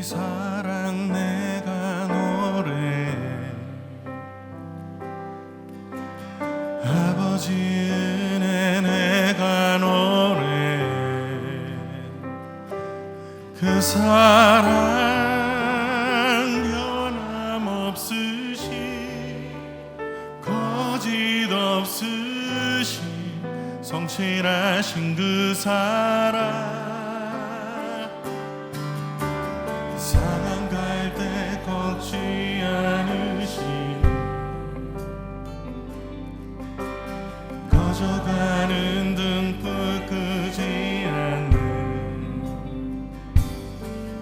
사랑 내가 노래해, 아버지 은혜 내가 노래해. 그 사랑 변함없으신, 거짓 없으신, 성실하신 그 사랑. 상한 갈 때 꺾지 않으신, 꺼져가는 등불 끄지 않는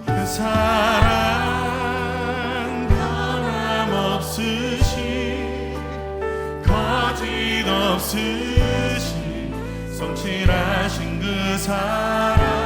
그 사랑 변함없으신, 거짓 없으신, 성실하신 그 사랑.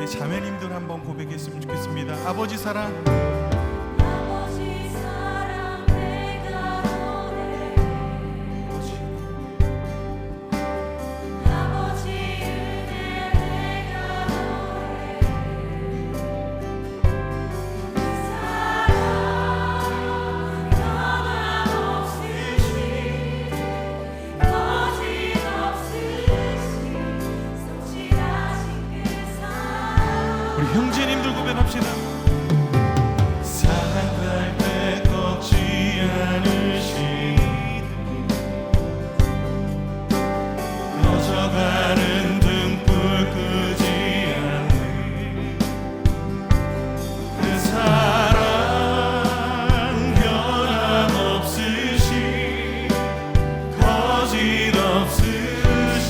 자매님들 한번 고백했으면 좋겠습니다. 아버지 사랑, 아버지 사랑 내가 노래해, 아버지 은혜 내가 노래해. 그 사랑 변함없으신, 거짓 없으신, 성실하신 그 사랑. 우리 형제님들 고백합시다. 사랑할 때 꺾지 않으신, 꺼져가는 등불 끄지 않는 그 사랑 변함없으신, 거짓 없으신,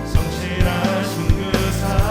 성실하신 그 사랑.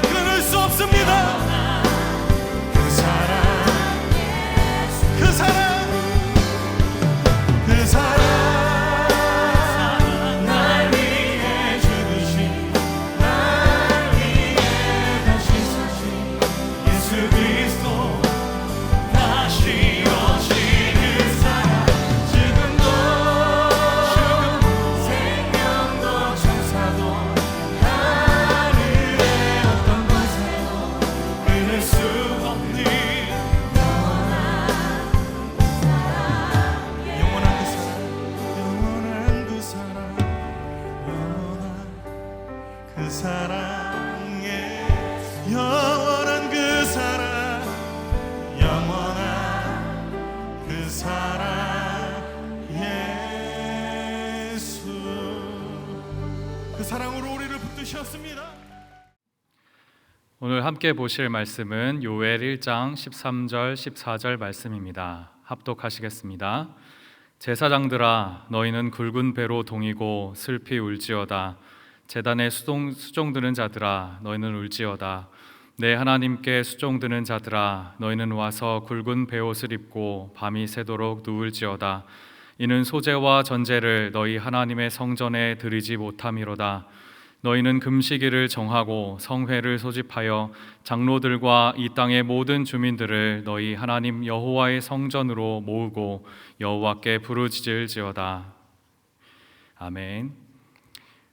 끊을 수 없습니다. 그 사랑, 그 사랑, 그 사랑, 날 위해 죽으신, 날 위해 다시 사신 예수 그리스도, 다시 오신 그 사랑. 지금도 생명도 천사도 수 없는 영원한 그 사랑, 영원한 그 사랑, 영원한 그 사랑에, 영원한 그 사랑, 영원한 그 사랑, 예수. 그 사랑으로 우리를 붙드셨습니다. 오늘 함께 보실 말씀은 요엘 1장 13절 14절 말씀입니다. 합독하시겠습니다. 제사장들아, 너희는 굵은 배로 동이고 슬피 울지어다. 제단에 수종드는 자들아, 너희는 울지어다. 내 하나님께 수종드는 자들아, 너희는 와서 굵은 베옷을 입고 밤이 새도록 누울지어다. 이는 소제와 전제를 너희 하나님의 성전에 드리지 못함이로다. 너희는 금식일을 정하고 성회를 소집하여 장로들과 이 땅의 모든 주민들을 너희 하나님 여호와의 성전으로 모으고 여호와께 부르짖을지어다. 아멘.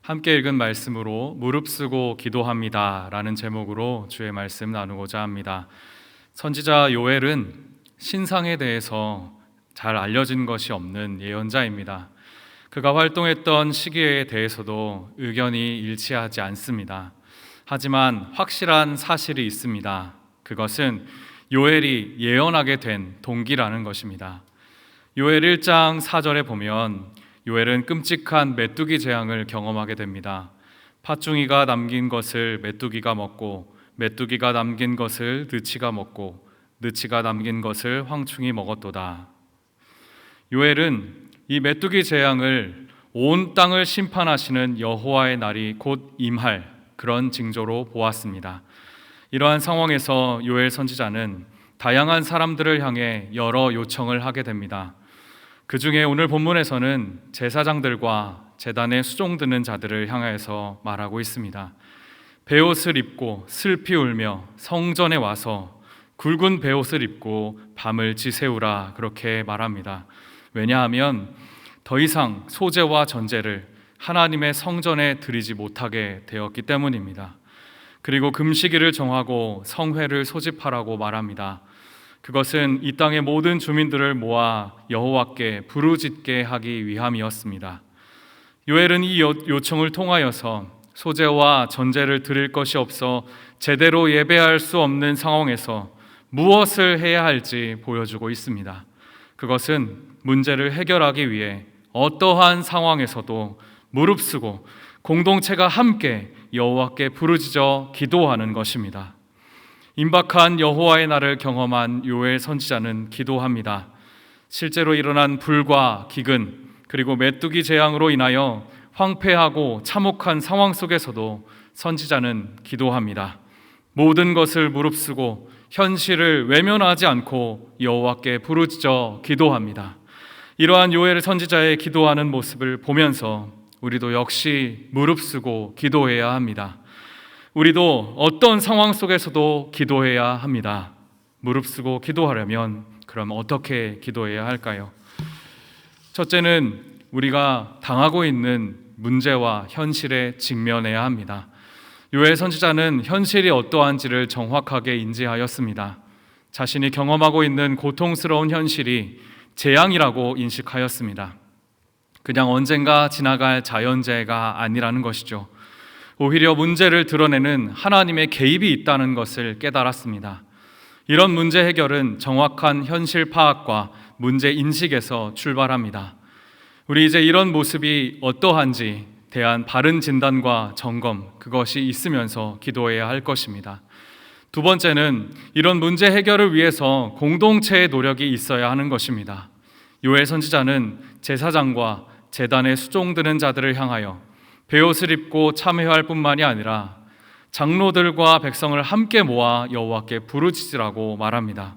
함께 읽은 말씀으로 무릎쓰고 기도합니다 라는 제목으로 주의 말씀 나누고자 합니다. 선지자 요엘은 신상에 대해서 잘 알려진 것이 없는 예언자입니다. 그가 활동했던 시기에 대해서도 의견이 일치하지 않습니다. 하지만 확실한 사실이 있습니다. 그것은 요엘이 예언하게 된 동기라는 것입니다. 요엘 1장 4절에 보면 요엘은 끔찍한 메뚜기 재앙을 경험하게 됩니다. 팥중이가 남긴 것을 메뚜기가 먹고 메뚜기가 남긴 것을 느치가 먹고 느치가 남긴 것을 황충이 먹었도다. 요엘은 이 메뚜기 재앙을 온 땅을 심판하시는 여호와의 날이 곧 임할 그런 징조로 보았습니다. 이러한 상황에서 요엘 선지자는 다양한 사람들을 향해 여러 요청을 하게 됩니다. 그 중에 오늘 본문에서는 제사장들과 제단에 수종드는 자들을 향하여서 말하고 있습니다. 베옷을 입고 슬피 울며 성전에 와서 굵은 베옷을 입고 밤을 지새우라 그렇게 말합니다. 왜냐하면 더 이상 소제와 전제를 하나님의 성전에 드리지 못하게 되었기 때문입니다. 그리고 금식일을 정하고 성회를 소집하라고 말합니다. 그것은 이 땅의 모든 주민들을 모아 여호와께 부르짖게 하기 위함이었습니다. 요엘은 이 요청을 통하여서 소제와 전제를 드릴 것이 없어 제대로 예배할 수 없는 상황에서 무엇을 해야 할지 보여주고 있습니다. 그것은 문제를 해결하기 위해 어떠한 상황에서도 무릅쓰고 공동체가 함께 여호와께 부르짖어 기도하는 것입니다. 임박한 여호와의 날을 경험한 요엘 선지자는 기도합니다. 실제로 일어난 불과 기근 그리고 메뚜기 재앙으로 인하여 황폐하고 참혹한 상황 속에서도 선지자는 기도합니다. 모든 것을 무릅쓰고 현실을 외면하지 않고 여호와께 부르짖어 기도합니다. 이러한 요엘 선지자의 기도하는 모습을 보면서 우리도 역시 무릅쓰고 기도해야 합니다. 우리도 어떤 상황 속에서도 기도해야 합니다. 무릅쓰고 기도하려면 그럼 어떻게 기도해야 할까요? 첫째는 우리가 당하고 있는 문제와 현실에 직면해야 합니다. 요엘 선지자는 현실이 어떠한지를 정확하게 인지하였습니다. 자신이 경험하고 있는 고통스러운 현실이 재앙이라고 인식하였습니다. 그냥 언젠가 지나갈 자연재해가 아니라는 것이죠. 오히려 문제를 드러내는 하나님의 개입이 있다는 것을 깨달았습니다. 이런 문제 해결은 정확한 현실 파악과 문제 인식에서 출발합니다. 우리 이제 이런 모습이 어떠한지 대한 바른 진단과 점검, 그것이 있으면서 기도해야 할 것입니다. 두 번째는 이런 문제 해결을 위해서 공동체의 노력이 있어야 하는 것입니다. 요엘 선지자는 제사장과 제단에 수종드는 자들을 향하여 베옷을 입고 참회할 뿐만이 아니라 장로들과 백성을 함께 모아 여호와께 부르짖으라고 말합니다.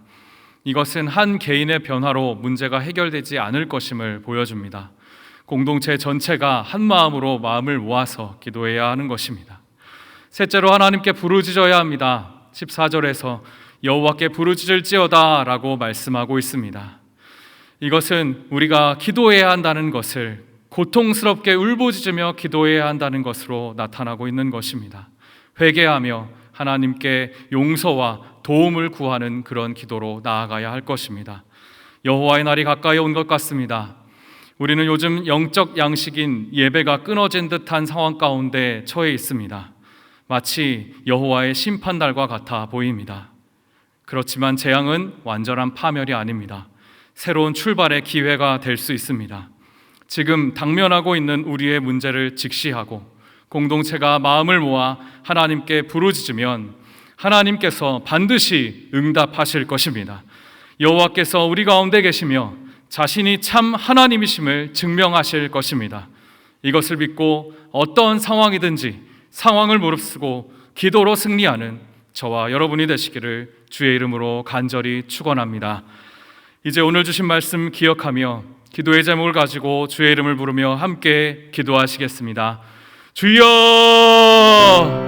이것은 한 개인의 변화로 문제가 해결되지 않을 것임을 보여줍니다. 공동체 전체가 한 마음으로 마음을 모아서 기도해야 하는 것입니다. 셋째로 하나님께 부르짖어야 합니다. 14절에서 여호와께 부르짖을지어다 라고 말씀하고 있습니다. 이것은 우리가 기도해야 한다는 것을 고통스럽게 울부짖으며 기도해야 한다는 것으로 나타나고 있는 것입니다. 회개하며 하나님께 용서와 도움을 구하는 그런 기도로 나아가야 할 것입니다. 여호와의 날이 가까이 온 것 같습니다. 우리는 요즘 영적 양식인 예배가 끊어진 듯한 상황 가운데 처해 있습니다. 마치 여호와의 심판날과 같아 보입니다. 그렇지만 재앙은 완전한 파멸이 아닙니다. 새로운 출발의 기회가 될 수 있습니다. 지금 당면하고 있는 우리의 문제를 직시하고 공동체가 마음을 모아 하나님께 부르짖으면 하나님께서 반드시 응답하실 것입니다. 여호와께서 우리 가운데 계시며 자신이 참 하나님이심을 증명하실 것입니다. 이것을 믿고 어떤 상황이든지 상황을 무릅쓰고 기도로 승리하는 저와 여러분이 되시기를 주의 이름으로 간절히 축원합니다. 이제 오늘 주신 말씀 기억하며 기도의 제목을 가지고 주의 이름을 부르며 함께 기도하시겠습니다. 주여!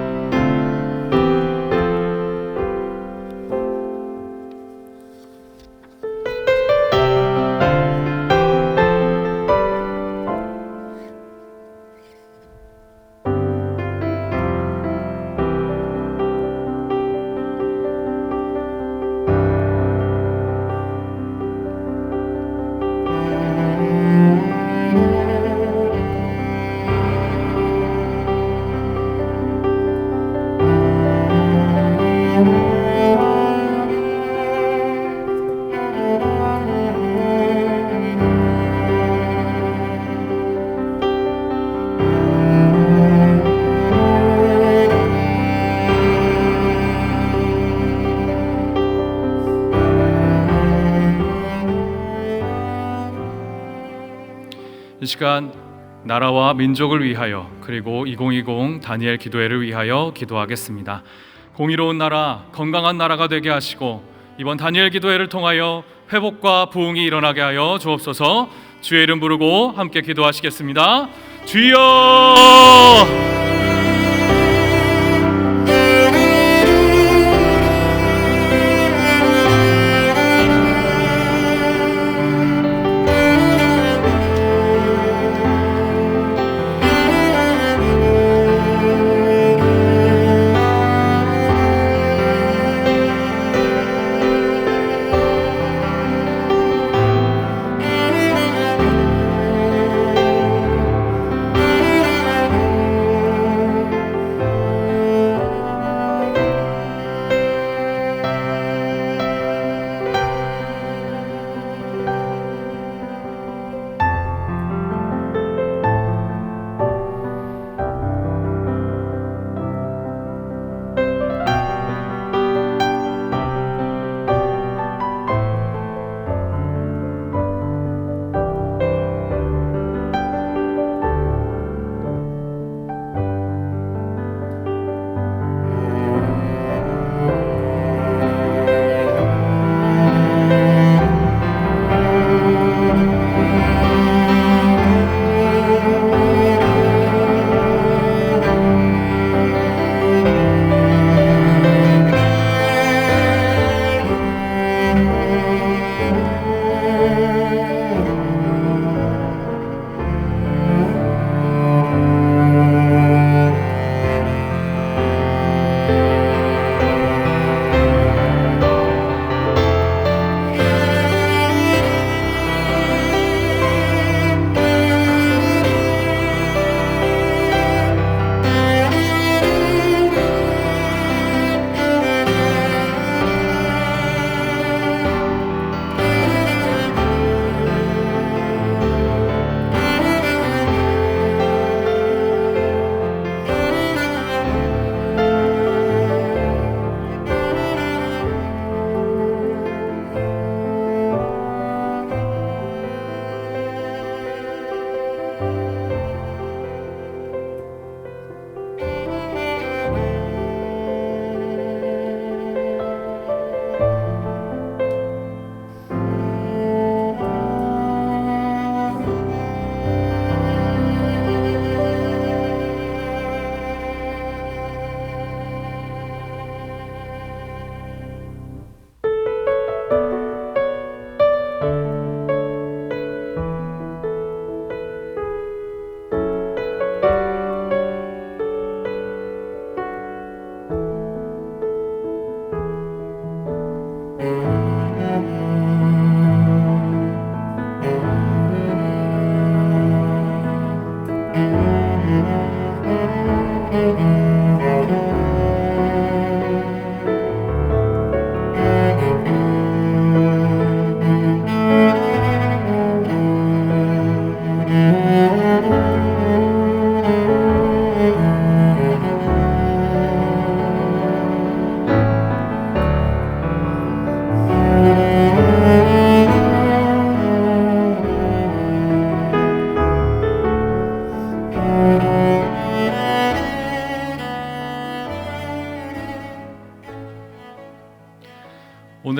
시간 나라와 민족을 위하여 그리고 2020 다니엘 기도회를 위하여 기도하겠습니다. 공의로운 나라, 건강한 나라가 되게 하시고 이번 다니엘 기도회를 통하여 회복과 부흥이 일어나게 하여 주옵소서. 주의 이름 부르고 함께 기도하시겠습니다. 주여!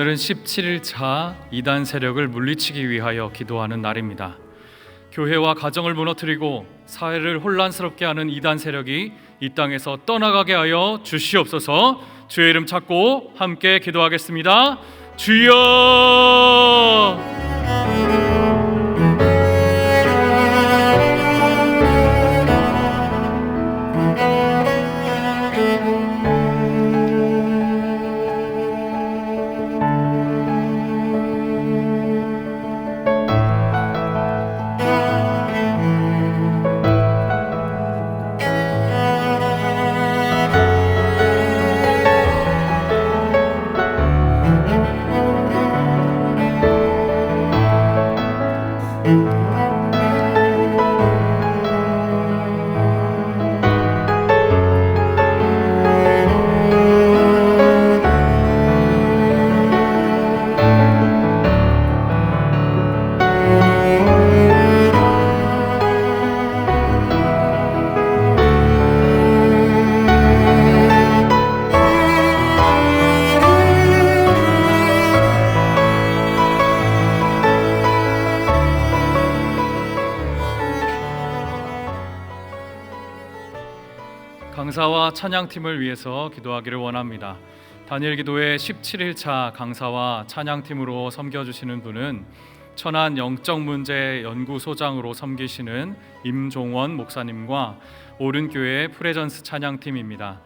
오늘은 17일차 이단 세력을 물리치기 위하여 기도하는 날입니다. 교회와 가정을 무너뜨리고 사회를 혼란스럽게 하는 이단 세력이 이 땅에서 떠나가게 하여 주시옵소서. 주의 이름 찾고 함께 기도하겠습니다. 주여! 강사와 찬양팀을 위해서 기도하기를 원합니다. 다니엘 기도회 17일차 강사와 찬양팀으로 섬겨주시는 분은 천안 영적문제 연구소장으로 섬기시는 임종원 목사님과 오른교회 프레전스 찬양팀입니다.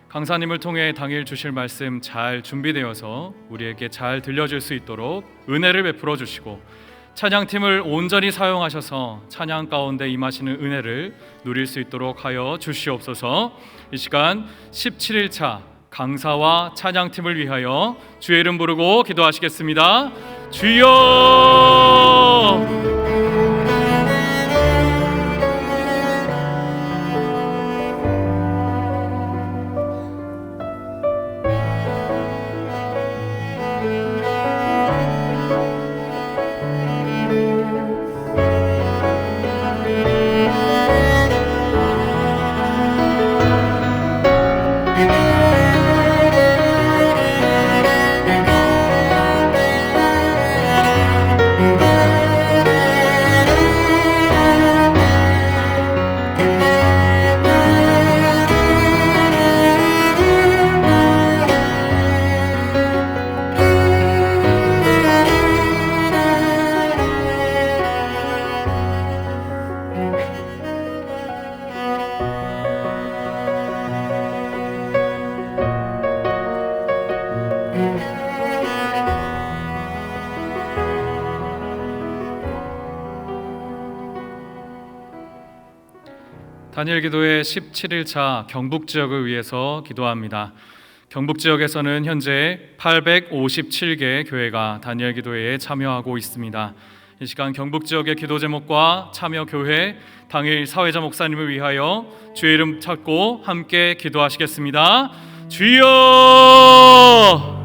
강사님을 통해 당일 주실 말씀 잘 준비되어서 우리에게 잘 들려줄 수 있도록 은혜를 베풀어 주시고, 찬양팀을 온전히 사용하셔서 찬양 가운데 임하시는 은혜를 누릴 수 있도록 하여 주시옵소서. 이 시간 17일차 강사와 찬양팀을 위하여 주의 이름 부르고 기도하시겠습니다. 주여! 다니엘 기도회 17일차 경북 지역을 위해서 기도합니다. 경북 지역에서는 현재 857개 교회가 다니엘 기도회에 참여하고 있습니다. 이 시간 경북 지역의 기도 제목과 참여 교회 당일 사회자 목사님을 위하여 주의 이름 찾고 함께 기도하시겠습니다. 주여!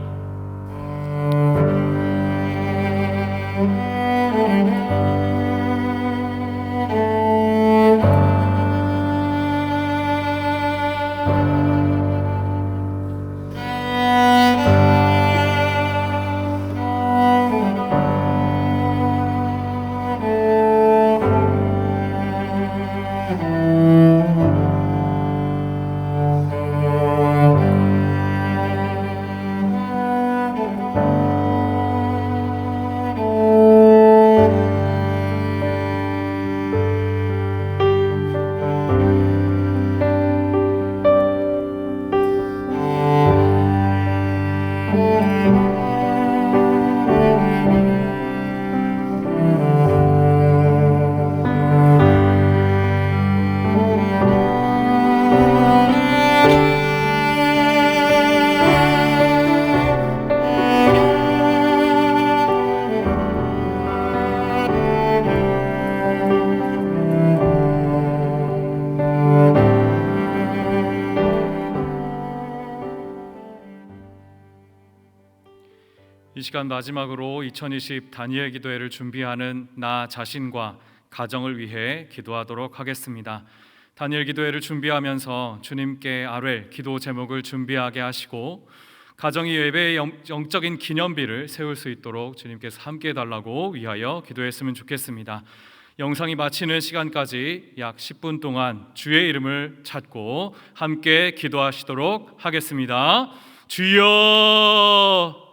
이 시간 마지막으로 2020 다니엘 기도회를 준비하는 나 자신과 가정을 위해 기도하도록 하겠습니다. 다니엘 기도회를 준비하면서 주님께 아뢰 기도 제목을 준비하게 하시고, 가정이 예배의 영적인 기념비를 세울 수 있도록 주님께서 함께 해달라고 위하여 기도했으면 좋겠습니다. 영상이 마치는 시간까지 약 10분 동안 주의 이름을 찾고 함께 기도하시도록 하겠습니다. 주여!